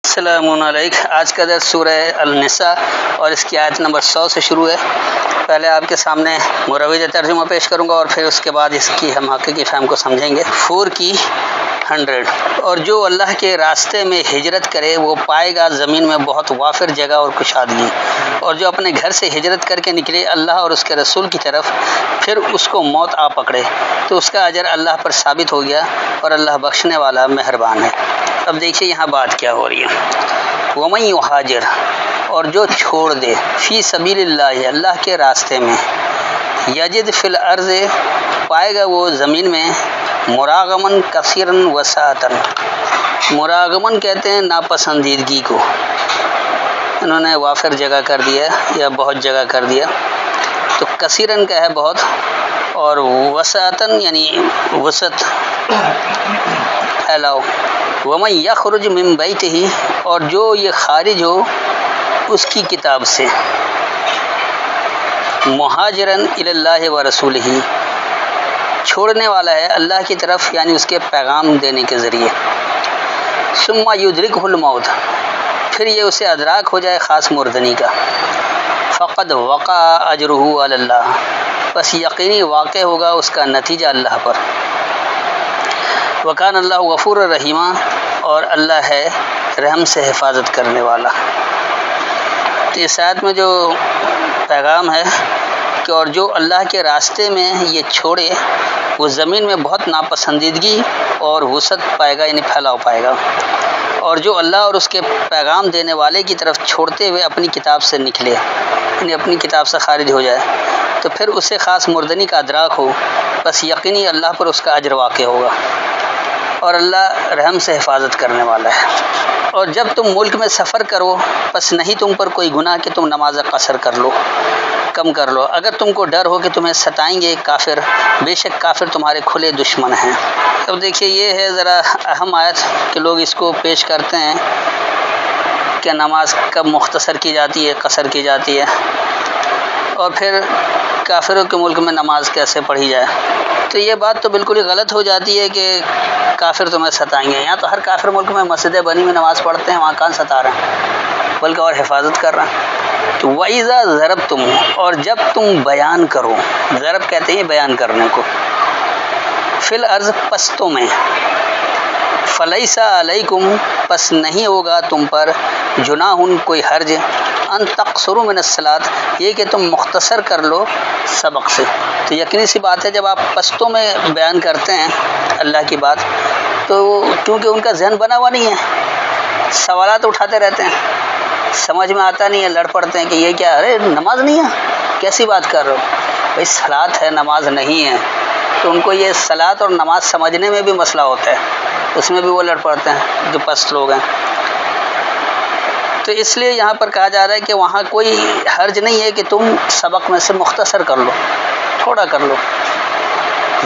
السلام علیکم۔ آج کا درس سورہ النساء اور اس کی آیت نمبر 100 سے شروع ہے۔ پہلے آپ کے سامنے مروج ترجمہ پیش کروں گا اور پھر اس کے بعد اس کی ہم حقیقی فہم کو سمجھیں گے۔ 4 کی 100 اور جو اللہ کے راستے میں ہجرت کرے وہ پائے گا زمین میں بہت وافر جگہ اور کشادگی، اور جو اپنے گھر سے ہجرت کر کے نکلے اللہ اور اس کے رسول کی طرف پھر اس کو موت آ پکڑے تو اس کا اجر اللہ پر ثابت ہو گیا اور اللہ بخشنے والا مہربان ہے۔ اب دیکھیے یہاں بات کیا ہو رہی ہے۔ وَمَن يُهَاجِرْ، اور جو چھوڑ دے، فی سبیل اللہ، اللہ کے راستے میں، یجد فی الارض، پائے گا وہ زمین میں، مراغمن کثیرن وسعتن۔ مراغمن کہتے ہیں ناپسندیدگی کو، انہوں نے وافر جگہ کر دیا یا بہت جگہ کر دیا، تو کثیرن کا ہے بہت، اور وسعتن یعنی وسعت، پھیلاؤ۔ وَمَن يَخْرُجْ مِن بَيْتِهِ، اور جو یہ خارج ہو اس کی کتاب سے، مہاجرن الی اللہ ورسولہ، چھوڑنے والا ہے اللہ کی طرف یعنی اس کے پیغام دینے کے ذریعے، ثم یدرکہ الموت، پھر یہ اسے ادراک ہو جائے خاص مردنی کا، فقد وقع اجرہ علی اللہ، بس یقینی واقع ہوگا اس کا نتیجہ اللہ پر۔ وکان اللہ غفور الرحیم، اور اللہ ہے رحم سے حفاظت کرنے والا۔ تو اس آیت میں جو پیغام ہے کہ اور جو اللہ کے راستے میں یہ چھوڑے وہ زمین میں بہت ناپسندیدگی اور وسعت پائے گا یعنی پھیلاؤ پائے گا، اور جو اللہ اور اس کے پیغام دینے والے کی طرف چھوڑتے ہوئے اپنی کتاب سے نکلے یعنی اپنی کتاب سے خارج ہو جائے تو پھر اسے خاص مردنی کا ادراک ہو، بس یقینی اللہ پر اس کا اجر واقع ہوگا اور اللہ رحم سے حفاظت کرنے والا ہے۔ اور جب تم ملک میں سفر کرو بس نہیں تم پر کوئی گناہ کہ تم نماز قصر کر لو، کم کر لو، اگر تم کو ڈر ہو کہ تمہیں ستائیں گے کافر، بے شک کافر تمہارے کھلے دشمن ہیں۔ اب دیکھیے یہ ہے ذرا اہم آیت کہ لوگ اس کو پیش کرتے ہیں کہ نماز کب مختصر کی جاتی ہے، قصر کی جاتی ہے، اور پھر کافروں کے ملک میں نماز کیسے پڑھی جائے۔ تو یہ بات تو بالکل ہی غلط ہو جاتی ہے کہ کافر تمہیں ستائیں گے۔ یہاں تو ہر کافر ملک میں مسجدیں بنی ہوئی نماز پڑھتے ہیں، وہاں کہاں ستا رہے ہیں بلکہ اور حفاظت کر رہے ہیں۔ تو وَإِذَا ضَرَبْتُمْ، اور جب تم بیان کرو، ضرب کہتے ہیں بیان کرنے کو، فی الارض پستوں میں، فلیس علیکم، پس نہیں ہوگا تم پر، جناح کوئی حرج، ان تقصروا من الصلاۃ، یہ کہ تم مختصر کر لو سبق سے۔ تو یقینی سی بات ہے جب آپ پستوں میں بیان کرتے ہیں اللہ کی بات تو کیونکہ ان کا ذہن بنا ہوا نہیں ہے، سوالات اٹھاتے رہتے ہیں، سمجھ میں آتا نہیں ہے، لڑ پڑتے ہیں کہ یہ کیا، ارے نماز نہیں ہے، کیسی بات کر رہے ہو بھائی، صلاۃ ہے نماز نہیں ہے۔ تو ان کو یہ صلاۃ اور نماز سمجھنے میں بھی مسئلہ ہوتا ہے، اس میں بھی وہ لڑ پڑتے ہیں جو پست لوگ ہیں۔ تو اس لیے یہاں پر کہا جا رہا ہے کہ وہاں کوئی حرج نہیں ہے کہ تم سبق میں سے مختصر کر لو، تھوڑا کر لو،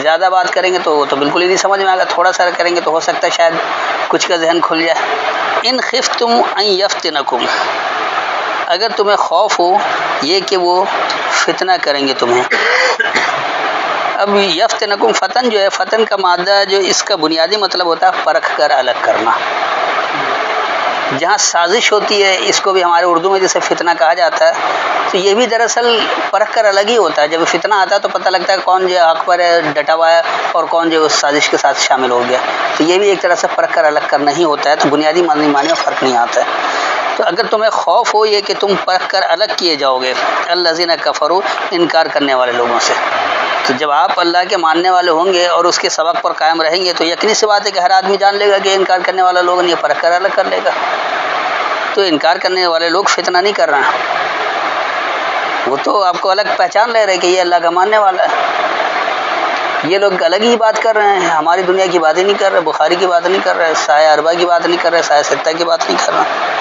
زیادہ بات کریں گے تو وہ تو بالکل ہی نہیں سمجھ میں آئے گا، تھوڑا سا کریں گے تو ہو سکتا ہے شاید کچھ کا ذہن کھل جائے۔ ان خفتم ان یفتنکم، اگر تمہیں خوف ہو یہ کہ وہ فتنہ کریں گے تمہیں۔ اب یفتنکم، فتن جو ہے، فتن کا مادہ جو اس کا بنیادی مطلب ہوتا ہے پرکھ کر الگ کرنا، جہاں سازش ہوتی ہے، اس کو بھی ہمارے اردو میں جیسے فتنہ کہا جاتا ہے، تو یہ بھی دراصل پرکھ کر الگ ہی ہوتا ہے۔ جب فتنہ آتا ہے تو پتہ لگتا ہے کون جو حق پر ہے، ڈٹا ہوا ہے، اور کون جو اس سازش کے ساتھ شامل ہو گیا۔ تو یہ بھی ایک طرح سے پرکھ کر الگ کرنا ہی ہوتا ہے، تو بنیادی معنی میں فرق نہیں آتا ہے۔ تو اگر تمہیں خوف ہو یہ کہ تم پرکھ کر الگ کیے جاؤ گے الذین کفروا، انکار کرنے والے لوگوں سے، تو جب آپ اللہ کے ماننے والے ہوں گے اور اس کے سبق پر قائم رہیں گے تو یقینی سی بات ہے کہ ہر آدمی جان لے گا کہ انکار کرنے والا لوگ یہ پرکھ کر الگ کر لے گا۔ تو انکار کرنے والے لوگ فتنہ نہیں کر رہے ہیں، وہ تو آپ کو الگ پہچان لے رہے کہ یہ اللہ کا ماننے والا ہے۔ یہ لوگ الگ ہی بات کر رہے ہیں، ہماری دنیا کی بات ہی نہیں کر رہے، بخاری کی بات نہیں کر رہے، سایہ اربع کی بات نہیں کر رہے، سایہ ستہ کی بات نہیں کر رہے۔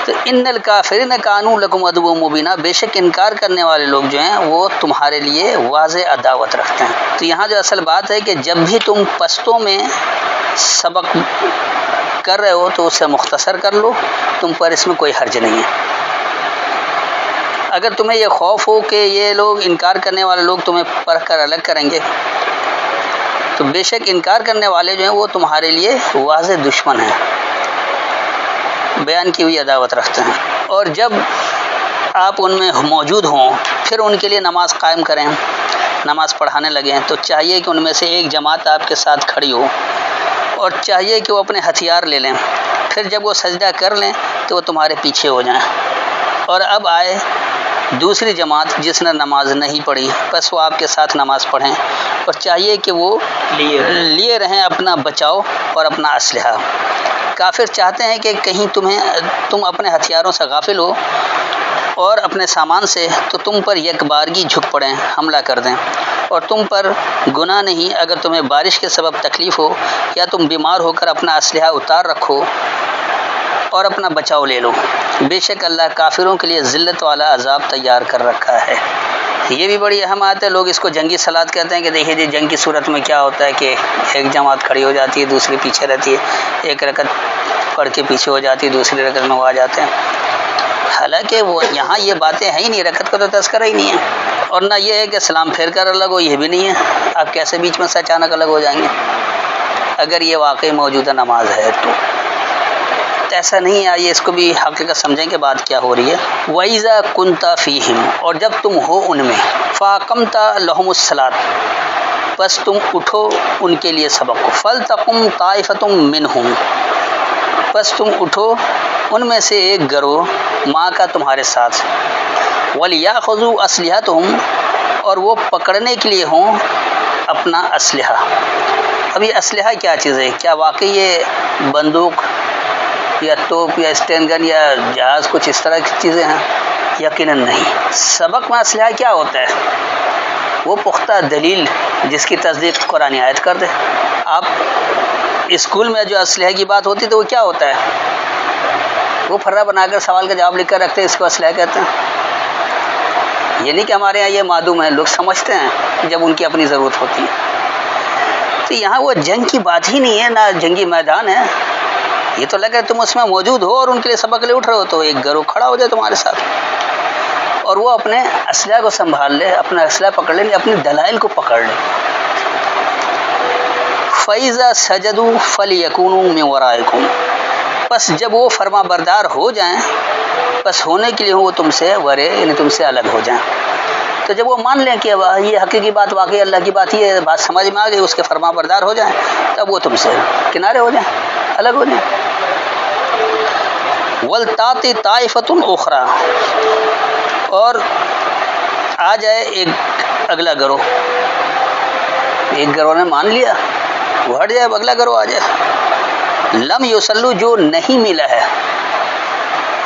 تو ان الکافرین کانوا لکم عدوا مبینا، بے شک انکار کرنے والے لوگ جو ہیں وہ تمہارے لیے واضح عداوت رکھتے ہیں۔ تو یہاں جو اصل بات ہے کہ جب بھی تم پستوں میں سبق کر رہے ہو تو اسے مختصر کر لو، تم پر اس میں کوئی حرج نہیں ہے۔ اگر تمہیں یہ خوف ہو کہ یہ لوگ انکار کرنے والے لوگ تمہیں پرکھ کر الگ کریں گے تو بے شک انکار کرنے والے جو ہیں وہ تمہارے لیے واضح دشمن ہیں۔ بیان کی ہوئی عداوت رکھتے ہیں، اور جب آپ ان میں موجود ہوں پھر ان کے لیے نماز قائم کریں، نماز پڑھانے لگیں، تو چاہیے کہ ان میں سے ایک جماعت آپ کے ساتھ کھڑی ہو، اور چاہیے کہ وہ اپنے ہتھیار لے لیں، پھر جب وہ سجدہ کر لیں تو وہ تمہارے پیچھے ہو جائیں، اور اب آئے دوسری جماعت جس نے نماز نہیں پڑھی، بس وہ آپ کے ساتھ نماز پڑھیں، اور چاہیے کہ وہ لیے رہیں اپنا بچاؤ اور اپنا اسلحہ۔ کافر چاہتے ہیں کہ کہیں تم اپنے ہتھیاروں سے غافل ہو اور اپنے سامان سے، تو تم پر یک بارگی جھک پڑیں، حملہ کر دیں، اور تم پر گناہ نہیں اگر تمہیں بارش کے سبب تکلیف ہو یا تم بیمار ہو کر اپنا اسلحہ اتار رکھو اور اپنا بچاؤ لے لو، بے شک اللہ کافروں کے لیے ذلت والا عذاب تیار کر رکھا ہے۔ یہ بھی بڑی اہم بات ہے، لوگ اس کو جنگی صلاۃ کہتے ہیں کہ دیکھیے جی جنگ کی صورت میں کیا ہوتا ہے کہ ایک جماعت کھڑی ہو جاتی ہے، دوسری پیچھے رہتی ہے، ایک رکعت پڑھ کے پیچھے ہو جاتی ہے، دوسری رکعت میں وہ آ جاتے ہیں، حالانکہ وہ یہاں یہ باتیں ہیں ہی نہیں، رکعت کا تو تذکرہ ہی نہیں ہے، اور نہ یہ ہے کہ سلام پھیر کر الگ ہو، یہ بھی نہیں ہے، آپ کیسے بیچ میں سے اچانک الگ ہو جائیں گے اگر یہ واقعی موجودہ نماز ہے تو ایسا نہیں ہے۔ آئیے اس کو بھی حقیقت سمجھیں کہ بات کیا ہو رہی ہے۔ وَإِذَا كُنْتَ فِيهِمْ، اور جب تم ہو ان میں، فَأَقَمْتَ لَهُمُ الصَّلَاةَ، بس تم اٹھو ان کے لیے سبق کو، فَلْتَقُمْ طَائِفَةٌ مِّنْهُمْ، بس تم اٹھو ان میں سے ایک گروہ ماں کا تمہارے ساتھ، وَلْيَأْخُذُوا أَسْلِحَتَهُمْ، اور وہ پکڑنے کے لیے ہوں اپنا اسلحہ۔ اب یہ اسلحہ کیا چیز ہے؟ کیا واقعی یہ بندوق یا توپ یا اسٹین گن یا جہاز کچھ اس طرح کی چیزیں ہیں؟ یقیناً نہیں۔ سبق میں اسلحہ کیا ہوتا ہے؟ وہ پختہ دلیل جس کی تصدیق قرآن آیت کر دے۔ آپ اسکول میں جو اسلحہ کی بات ہوتی تو وہ کیا ہوتا ہے؟ وہ پھرا بنا کر سوال کا جواب لکھ کر رکھتے ہیں، اس کو اسلحہ کہتے ہیں۔ یہ نہیں کہ ہمارے یہاں یہ معدوم ہے، لوگ سمجھتے ہیں جب ان کی اپنی ضرورت ہوتی ہے۔ تو یہاں وہ جنگ کی بات ہی نہیں ہے، نہ جنگی میدان ہے، یہ تو لگا تم اس میں موجود ہو اور ان کے لیے سبق لے اٹھ رہے ہو، تو ایک گروہ کھڑا ہو جائے تمہارے ساتھ اور وہ اپنے اسلحہ کو سنبھال لے، اپنا اسلحہ پکڑ لے، اپنے دلائل کو پکڑ لے۔ فَإِذَا سَجَدُوا فَلْيَكُونُوا مِنْ وَرَائِكُمْ، بس جب وہ فرما بردار ہو جائیں، بس ہونے کے لیے وہ تم سے ورے، یعنی تم سے الگ ہو جائیں۔ تو جب وہ مان لیں کہ یہ حقیقی بات، واقعی اللہ کی بات، یہ بات سمجھ میں آ گئی، اس کے فرما بردار ہو جائیں، تب وہ تم سے کنارے ہو جائیں، الگ ہو جائیں۔ وَلْتَأْتِ طَائِفَةٌ أُخْرَىٰ، اور آ جائے ایک اگلا گروہ، ایک گروہ نے مان لیا وہ ہٹ جائے، اگلا گروہ آ جائے۔ لم یصلوا، جو نہیں ملا ہے،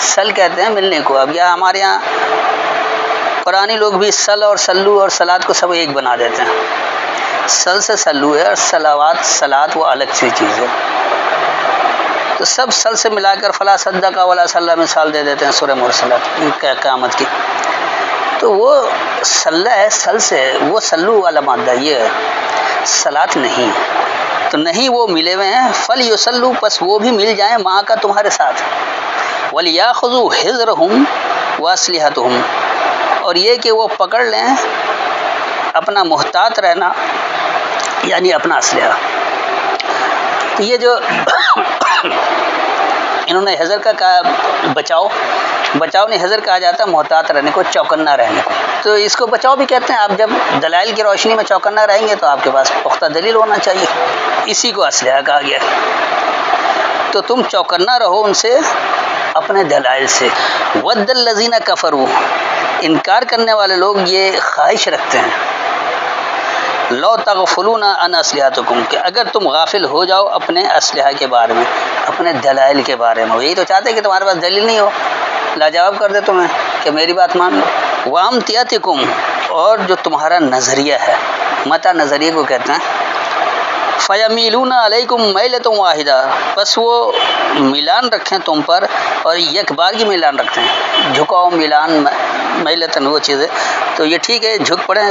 سل کہتے ہیں ملنے کو۔ اب یا ہمارے یہاں قرآنی لوگ بھی سل اور سلو اور سلاد کو سب ایک بنا دیتے ہیں، سل سے سلو ہے اور سلاوات سلاد وہ الگ سی چیز ہے، تو سب سل سے ملا کر فلا صدق ولا صلی مثال دے دیتے ہیں سورہ مرسلات قیامت کی۔ تو وہ صلی ہے سل سے، وہ سلو والا مادہ یہ ہے، سلاد نہیں، تو نہیں وہ ملے ہوئے ہیں۔ فل یصلوا، پس وہ بھی مل جائیں ماں کا تمہارے ساتھ، ولیاخذوا حذرهم واسلحتهم، اور یہ کہ وہ پکڑ لیں اپنا محتاط رہنا، یعنی اپنا اسلحہ۔ تو یہ جو انہوں نے حذر کا کہا، بچاؤ نہیں، حذر کہا جاتا ہے محتاط رہنے کو، چوکنا رہنے کو، تو اس کو بچاؤ بھی کہتے ہیں۔ آپ جب دلائل کی روشنی میں چوکنا رہیں گے تو آپ کے پاس پختہ دلیل ہونا چاہیے، اسی کو اسلحہ کہا گیا ہے۔ تو تم چوکنا رہو ان سے اپنے دلائل سے۔ وَدَّ الَّذِينَ كَفَرُوا، انکار کرنے والے لوگ یہ خواہش رکھتے ہیں، لو تغفلون عن اسلحتکم، کہ اگر تم غافل ہو جاؤ اپنے اسلحہ کے بارے میں، اپنے دلائل کے بارے میں۔ یہی تو چاہتے ہیں کہ تمہارے پاس دلیل نہیں ہو، لاجواب کر دے تمہیں کہ میری بات مان لو۔ وامتیاتکم، اور جو تمہارا نظریہ ہے، متا نظریے کو کہتے ہیں۔ فیمیلون علیکم میلۃ واحدہ، بس وہ ملان رکھیں تم پر، اور یک بار کی ملان رکھتے ہیں، جھکاؤ ملان میلتن وہ چیز ہے۔ تو یہ ٹھیک ہے، جھک پڑیں،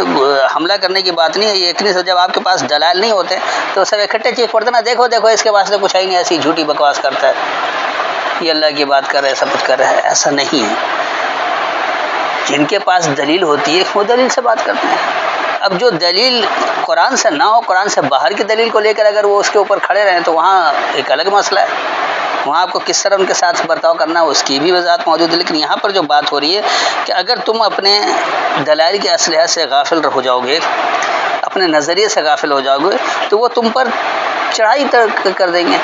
حملہ کرنے کی بات نہیں ہے، یہ اتنی سے جب آپ کے پاس دلائل نہیں ہوتے تو سب اکٹھے چیخ پڑتے نا، دیکھو اس کے واسطے کچھ ہے ہی نہیں، ایسی جھوٹی بکواس کرتا ہے، یہ اللہ کی بات کر رہے ہے، سب کچھ کر رہے ہے۔ ایسا نہیں ہے، جن کے پاس دلیل ہوتی ہے وہ دلیل سے بات کرتے ہیں۔ اب جو دلیل قرآن سے نہ ہو، قرآن سے باہر کی دلیل کو لے کر اگر وہ اس کے اوپر کھڑے رہیں تو وہاں ایک الگ مسئلہ ہے، وہاں آپ کو کس طرح ان کے ساتھ برتاؤ کرنا ہے اس کی بھی وضاحت موجود ہے. لیکن یہاں پر جو بات ہو رہی ہے کہ اگر تم اپنے دلائل کے اسلحہ سے غافل ہو جاؤ گے، اپنے نظریے سے غافل ہو جاؤ گے، تو وہ تم پر چڑھائی کر دیں گے،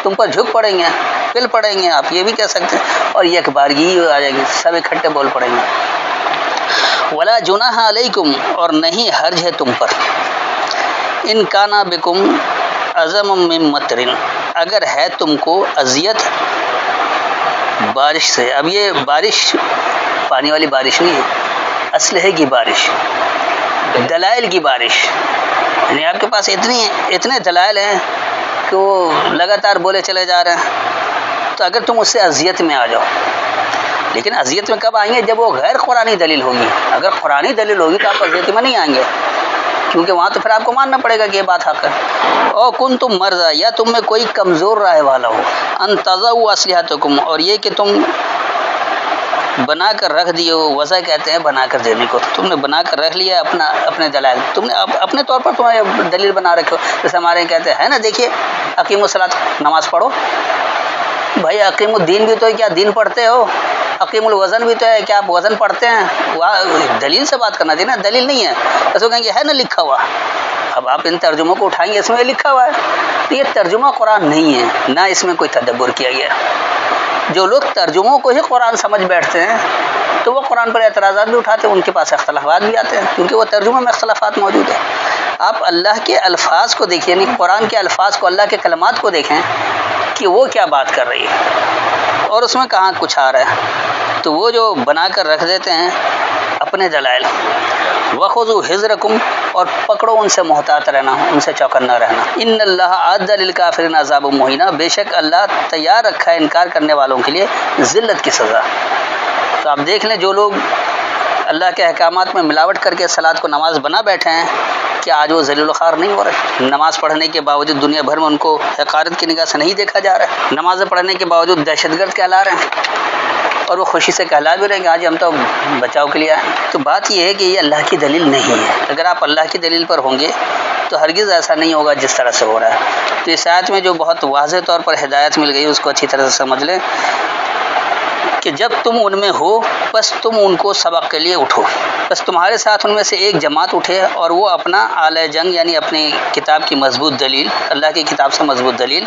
تم پر جھک پڑیں گے، پل پڑیں گے، آپ یہ بھی کہہ سکتے ہیں، اور یک بارگی آ جائے گی، سب اکٹھے بول پڑیں گے. ولا جناح علیکم، اور نہیں حرج ہے تم پر، ان کانا بکم عظم من مطر، اگر ہے تم کو اذیت بارش سے. اب یہ بارش پانی والی بارش نہیں ہے، اسلحے کی بارش، دلائل کی بارش. یعنی آپ کے پاس اتنے دلائل ہیں کہ وہ لگاتار بولے چلے جا رہے ہیں، تو اگر تم اس سے اذیت میں آ جاؤ. لیکن اذیت میں کب آئیں گے؟ جب وہ غیر قرآنی دلیل ہوگی. اگر قرآنی دلیل ہوگی تو آپ اذیت میں نہیں آئیں گے، کیونکہ وہاں تو پھر آپ کو ماننا پڑے گا کہ یہ بات حق ہے. او کن تم مرضا، یا تم میں کوئی کمزور رائے والا ہو، ان تضعوا اسلحتکم، اور یہ کہ تم بنا کر رکھ دیے ہو. وضع کہتے ہیں بنا کر دینے کو. تم نے بنا کر رکھ لیا اپنے دلائل، تم نے اپنے طور پر تمہیں دلیل بنا رکھو. جیسے ہمارے کہتے ہیں نا، دیکھیے اقیم الصلاۃ، نماز پڑھو. بھائی اقیم الدین بھی تو ہے، کیا دین پڑھتے ہو؟ اقیم الوزن بھی تو ہے، کیا آپ وزن پڑھتے ہیں؟ دلیل سے بات کرنا تھی نا، دلیل نہیں ہے. ایسا کہیں گے ہے نا لکھا ہوا. اب آپ ان ترجموں کو اٹھائیں گے، اس میں لکھا ہوا ہے. تو یہ ترجمہ قرآن نہیں ہے، نہ اس میں کوئی تدبر کیا گیا. جو لوگ ترجموں کو ہی قرآن سمجھ بیٹھتے ہیں تو وہ قرآن پر اعتراضات بھی اٹھاتے ہیں، ان کے پاس اختلافات بھی آتے ہیں، کیونکہ وہ ترجمے میں اختلافات موجود ہیں. آپ اللہ کے الفاظ کو دیکھیں، یعنی قرآن کے الفاظ کو، اللہ کے کلمات کو دیکھیں کہ وہ کیا بات کر رہی ہے اور اس میں کہاں کچھ آ رہا ہے. تو وہ جو بنا کر رکھ دیتے ہیں اپنے دلائل، وَخُذُوا حِذْرَكُمْ، اور پکڑو ان سے محتاط رہنا، ان سے چوکنا رہنا. ان اللہ اعد للکافرین عذاب مہینا، بے شک اللہ تیار رکھا ہے انکار کرنے والوں کے لیے ذلت کی سزا. تو آپ دیکھ لیں، جو لوگ اللہ کے احکامات میں ملاوٹ کر کے صلاۃ کو نماز بنا بیٹھے ہیں، کیا آج وہ ذلیل و خوار نہیں ہو رہے؟ نماز پڑھنے کے باوجود دنیا بھر میں ان کو حقارت کی نگاہ سے نہیں دیکھا جا رہا ہے. نمازیں پڑھنے کے باوجود دہشت گرد کہلا رہے ہیں، اور وہ خوشی سے کہلا بھی رہے ہیں کہ آج ہم تو بچاؤ کے لیے آئے. تو بات یہ ہے کہ یہ اللہ کی دلیل نہیں ہے. اگر آپ اللہ کی دلیل پر ہوں گے تو ہرگز ایسا نہیں ہوگا جس طرح سے ہو رہا ہے. تو اس آیت میں جو بہت واضح طور پر ہدایت مل گئی، اس کو اچھی طرح سے سمجھ لیں کہ جب تم ان میں ہو بس تم ان کو سبق کے لیے اٹھو. بس تمہارے ساتھ ان میں سے ایک جماعت اٹھے اور وہ اپنا آلہ جنگ، یعنی اپنی کتاب کی مضبوط دلیل، اللہ کی کتاب سے مضبوط دلیل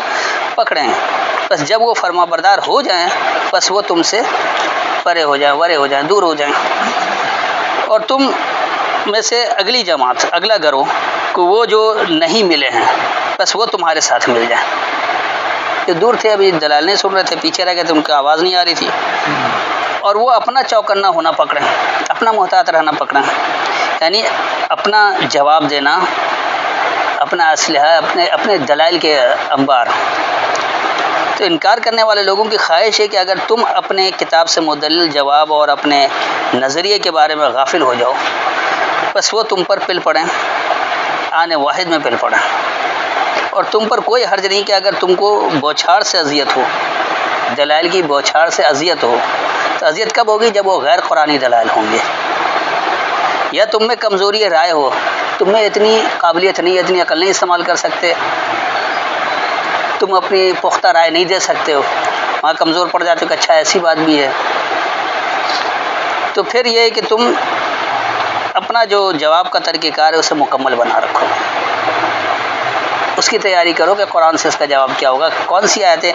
پکڑیں. بس جب وہ فرما بردار ہو جائیں، بس وہ تم سے پرے ہو جائیں، ورے ہو جائیں، دور ہو جائیں، اور تم میں سے اگلی جماعت، اگلا گروہ کو وہ جو نہیں ملے ہیں، بس وہ تمہارے ساتھ مل جائیں. کہ دور تھے، ابھی دلائل نہیں سن رہے تھے، پیچھے رہ گئے تھے، ان کی آواز نہیں آ رہی تھی، اور وہ اپنا چوکنا ہونا پکڑیں، اپنا محتاط رہنا پکڑیں. یعنی اپنا جواب دینا، اپنا اسلحہ، اپنے دلائل کے انبار. تو انکار کرنے والے لوگوں کی خواہش ہے کہ اگر تم اپنے کتاب سے مدلل جواب اور اپنے نظریے کے بارے میں غافل ہو جاؤ، بس وہ تم پر پل پڑیں، آنے واحد میں پل پڑیں. اور تم پر کوئی حرج نہیں کہ اگر تم کو بوچھاڑ سے اذیت ہو، دلائل کی بوچھاڑ سے اذیت ہو، تو اذیت کب ہوگی؟ جب وہ غیر قرآنی دلائل ہوں گے. یا تم میں کمزوری رائے ہو، تم میں اتنی قابلیت نہیں، اتنی عقل نہیں استعمال کر سکتے، تم اپنی پختہ رائے نہیں دے سکتے ہو، وہاں کمزور پڑ جاتے ہو کہ اچھا ایسی بات بھی ہے. تو پھر یہ ہے کہ تم اپنا جو جواب کا طریقہ کار ہے اسے مکمل بنا رکھو، اس کی تیاری کرو کہ قرآن سے اس کا جواب کیا ہوگا، کون سی آیتیں،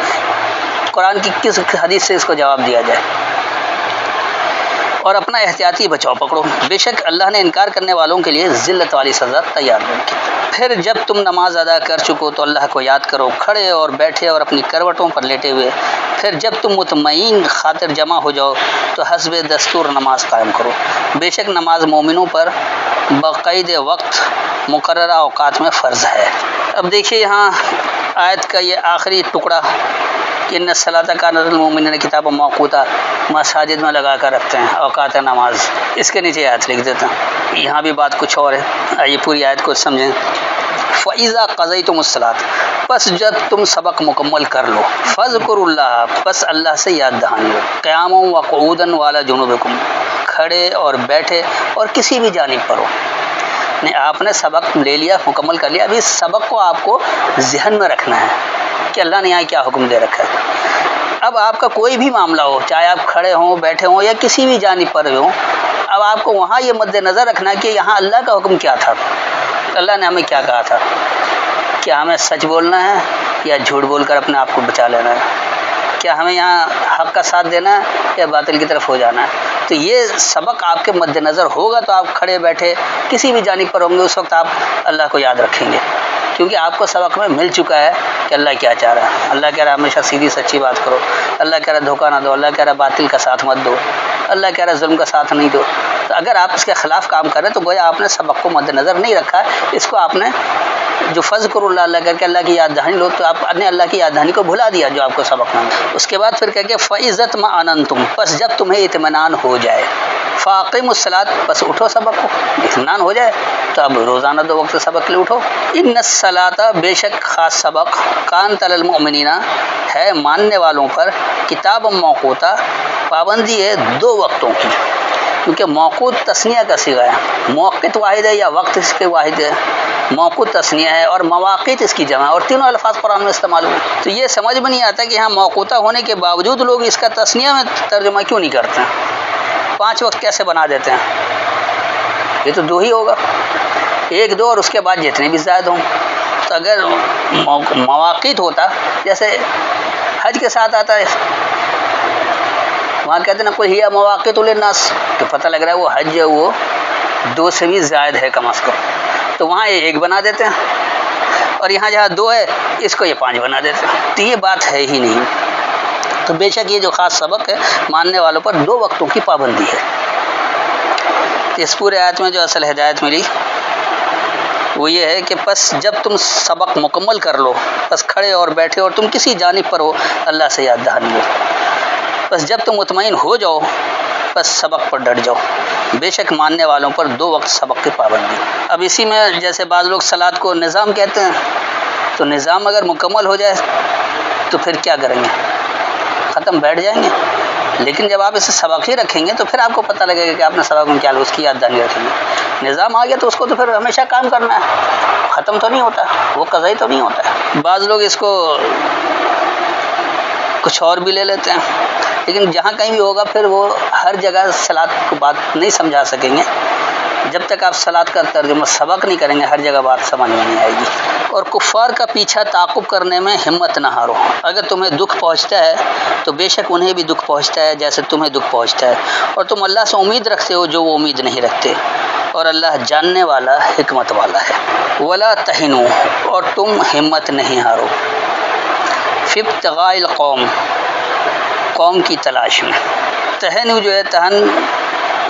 قرآن کی کس حدیث سے اس کو جواب دیا جائے، اور اپنا احتیاطی بچاؤ پکڑو. بے شک اللہ نے انکار کرنے والوں کے لیے ذلت والی سزا تیار رکھی. پھر جب تم نماز ادا کر چکو تو اللہ کو یاد کرو، کھڑے اور بیٹھے اور اپنی کروٹوں پر لیٹے ہوئے. پھر جب تم مطمئن خاطر جمع ہو جاؤ تو حسب دستور نماز قائم کرو. بے شک نماز مومنوں پر باقاعد وقت مقررہ اوقات میں فرض ہے. اب دیکھیے یہاں آیت کا یہ آخری ٹکڑا کہ ان الصلاۃ کانت للمؤمنین کتابا موقوتا، مساجد میں لگا کر رکھتے ہیں اوقات نماز. اس کے نیچے آیت لکھ دیتا ہوں، یہاں بھی بات کچھ اور ہے. آئیے پوری آیت کو سمجھیں. فَإِذَا قَضَيْتُمُ الصَّلَاةَ، پس جب تم سبق مکمل کر لو، فَاذْكُرُوا اللَّهَ، پس اللہ سے یاد دہانی لو، قِيَامًا وَقُعُودًا وَعَلَىٰ جُنُوبِكُمْ، کھڑے اور بیٹھے اور کسی بھی جانب پر ہو. نہیں، آپ نے سبق لے لیا، مکمل کر لیا، ابھی سبق کو آپ کو ذہن میں رکھنا ہے. کہ اللہ نے یہاں کیا حکم دے رکھا ہے۔ اب آپ کا کوئی بھی معاملہ ہو، چاہے آپ کھڑے ہوں، بیٹھے ہوں یا کسی بھی جانب پر ہوں، اب آپ کو وہاں یہ مد نظر رکھنا ہے کہ یہاں اللہ کا حکم کیا تھا، اللہ نے ہمیں کیا کہا تھا، کیا ہمیں سچ بولنا ہے یا جھوٹ بول کر اپنے آپ کو بچا لینا ہے، کیا ہمیں یہاں حق کا ساتھ دینا ہے یا باطل کی طرف ہو جانا ہے۔ تو یہ سبق آپ کے مد نظر ہوگا تو آپ کھڑے بیٹھے کسی بھی جانب پر ہوں گے، اس وقت آپ اللہ کو یاد رکھیں گے، کیونکہ آپ کو سبق میں مل چکا ہے کہ اللہ کیا چاہ رہا ہے۔ اللہ کہہ رہا ہے ہمیشہ سیدھی سچی بات کرو، اللہ کہہ رہا ہے دھوکہ نہ دو، اللہ کہہ رہا ہے باطل کا ساتھ مت دو، اللہ کہہ رہا ہے ظلم کا ساتھ نہیں دو۔ تو اگر آپ اس کے خلاف کام کر رہے ہیں تو گویا آپ نے سبق کو مد نظر نہیں رکھا ہے، اس کو آپ نے جو فذکروا اللہ اللہ کر کے اللہ کی یاد دہانی لو، تو آپ نے اللہ کی یاد دہانی کو بھلا دیا جو آپ کو سبق نہ ملا۔ اس کے بعد پھر کہہ کے فَإِذَا اطْمَأْنَنْتُمْ، پس جب تمہیں اطمینان ہو جائے، فَأَقِیمُوا الصَّلَاةَ، پس اٹھو سبق کو، اطمینان ہو جائے تو اب روزانہ 2 وقت سبق کے لیے اٹھو۔ ان الصلاۃ، بے شک خاص سبق، کانت علی المؤمنین، ہے ماننے والوں پر، کتاب موقوتا، پابندی ہے 2 وقتوں کی، کیونکہ موقوت تثنیہ کا صیغہ ہے، موقت واحد ہے یا وقت اس کے واحد ہے، موقوت تثنیہ ہے اور مواقیت اس کی جمع ہے، اور تینوں الفاظ قرآن میں استعمال ہوئے۔ تو یہ سمجھ میں نہیں آتا کہ یہاں موقوتا ہونے کے باوجود لوگ اس کا تثنیہ میں ترجمہ کیوں نہیں کرتے ہیں، 5 وقت کیسے بنا دیتے ہیں، یہ تو 2 ہی ہوگا، 1 2 اور اس کے بعد جتنے بھی زائد ہوں۔ تو اگر مواقیت ہوتا، جیسے حج کے ساتھ آتا ہے، وہاں کہتے ہیں نا کوئی ہی مواقیت للناس، تو پتہ لگ رہا ہے وہ حج ہے وہ 2 سے بھی زائد ہے کم از کم، تو وہاں 1 بنا دیتے ہیں، اور یہاں جہاں 2 ہے اس کو یہ 5 بنا دیتے ہیں، تو یہ بات ہے ہی نہیں۔ تو بے شک یہ جو خاص سبق ہے ماننے والوں پر 2 وقتوں کی پابندی ہے۔ اس پورے آیت میں جو اصل ہدایت ملی وہ یہ ہے کہ پس جب تم سبق مکمل کر لو، پس کھڑے اور بیٹھے اور تم کسی جانب پر ہو، اللہ سے یاد دہانی لو، پس جب تم مطمئن ہو جاؤ بس سبق پر ڈٹ جاؤ، بے شک ماننے والوں پر 2 وقت سبق کی پابندی۔ اب اسی میں جیسے بعض لوگ صلاۃ کو نظام کہتے ہیں، تو نظام اگر مکمل ہو جائے تو پھر کیا کریں گے، ختم بیٹھ جائیں گے، لیکن جب آپ اسے سبق ہی رکھیں گے تو پھر آپ کو پتہ لگے گا کہ آپ نے سبق میں کیا لو، اس کی یاد دہانی رکھیں گے۔ نظام آ گیا تو اس کو تو پھر ہمیشہ کام کرنا ہے، ختم تو نہیں ہوتا، وہ قضائی تو نہیں ہوتا ہے۔ بعض لوگ اس کو کچھ اور بھی لے لیتے ہیں، لیکن جہاں کہیں بھی ہوگا پھر وہ ہر جگہ صلاۃ کو بات نہیں سمجھا سکیں گے، جب تک آپ صلاۃ کا ترجمہ سبق نہیں کریں گے ہر جگہ بات سمجھ میں نہیں آئے گی۔ اور کفار کا پیچھا تعاقب کرنے میں ہمت نہ ہارو، اگر تمہیں دکھ پہنچتا ہے تو بے شک انہیں بھی دکھ پہنچتا ہے جیسے تمہیں دکھ پہنچتا ہے، اور تم اللہ سے امید رکھتے ہو جو وہ امید نہیں رکھتے، اور اللہ جاننے والا حکمت والا ہے۔ ولا تہنوا، اور تم ہمت نہیں ہارو، فی ابتغاء القوم، قوم کی تلاش میں۔ تہن جو ہے، تہن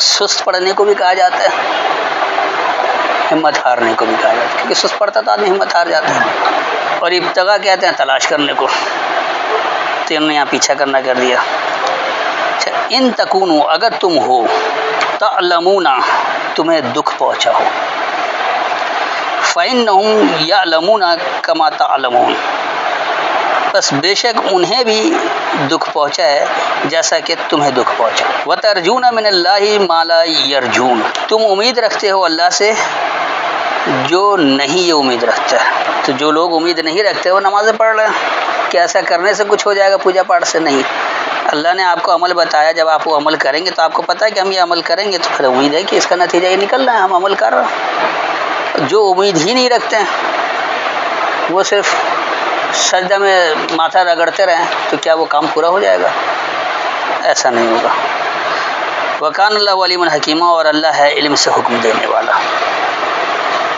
سست پڑنے کو بھی کہا جاتا ہے، ہمت ہارنے کو بھی کہا جاتا ہے، کیونکہ سست پڑتا تو آدمی ہمت ہار جاتا ہے، اور ابتغاء کہتے ہیں تلاش کرنے کو، تو انہوں نے یہاں پیچھا کرنا کر دیا۔ اچھا، ان تکونوا، اگر تم ہو، تعلمون، تمہیں دکھ پہنچا ہو، فإنهم يعلمون كما تعلمون، بس بے شک انہیں بھی دکھ پہنچا ہے جیسا کہ تمہیں دکھ پہنچا۔ وَتَرْجُونَ مِنَ اللَّهِ مَا لَا يَرْجُونَ، تم امید رکھتے ہو اللہ سے جو نہیں یہ امید رکھتا ہے۔ تو جو لوگ امید نہیں رکھتے وہ نمازیں پڑھ رہے ہیں کہ ایسا کرنے سے کچھ ہو جائے گا پوجا پاٹ سے، نہیں، اللہ نے آپ کو عمل بتایا، جب آپ وہ عمل کریں گے تو آپ کو پتہ ہے کہ ہم یہ عمل کریں گے، تو پھر امید ہے کہ اس کا نتیجہ یہ نکلنا ہے، ہم عمل کر رہے ہیں۔ جو امید ہی نہیں رکھتے ہیں وہ صرف سجدہ میں ماتھا رگڑتے رہیں تو کیا وہ کام پورا ہو جائے گا؟ ایسا نہیں ہوگا۔ وَكَانَ اللَّهُ عَلِيمًا حَكِيمًا، اور اللہ ہے علم سے حکم دینے والا۔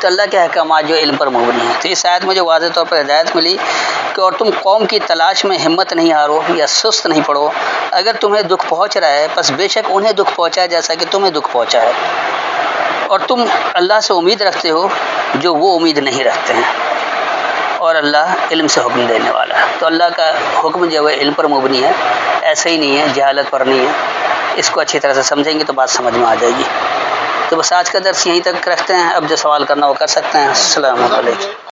تو اللہ کے احکامات جو علم پر مبنی ہیں، تو اس آیت میں جو واضح طور پر ہدایت ملی کہ اور تم قوم کی تلاش میں ہمت نہیں ہارو یا سست نہیں پڑو، اگر تمہیں دکھ پہنچ رہا ہے پس بے شک انہیں دکھ پہنچا ہے جیسا کہ تمہیں دکھ پہنچا ہے، اور تم اللہ سے امید رکھتے ہو جو وہ امید نہیں رکھتے ہیں، اور اللہ علم سے حکم دینے والا ہے۔ تو اللہ کا حکم جو ہے علم پر مبنی ہے، ایسے ہی نہیں ہے، جہالت پر نہیں ہے۔ اس کو اچھی طرح سے سمجھیں گے تو بات سمجھ میں آ جائے گی۔ تو بس آج کا درس یہیں تک رکھتے ہیں، اب جو سوال کرنا وہ کر سکتے ہیں۔ السلام علیکم۔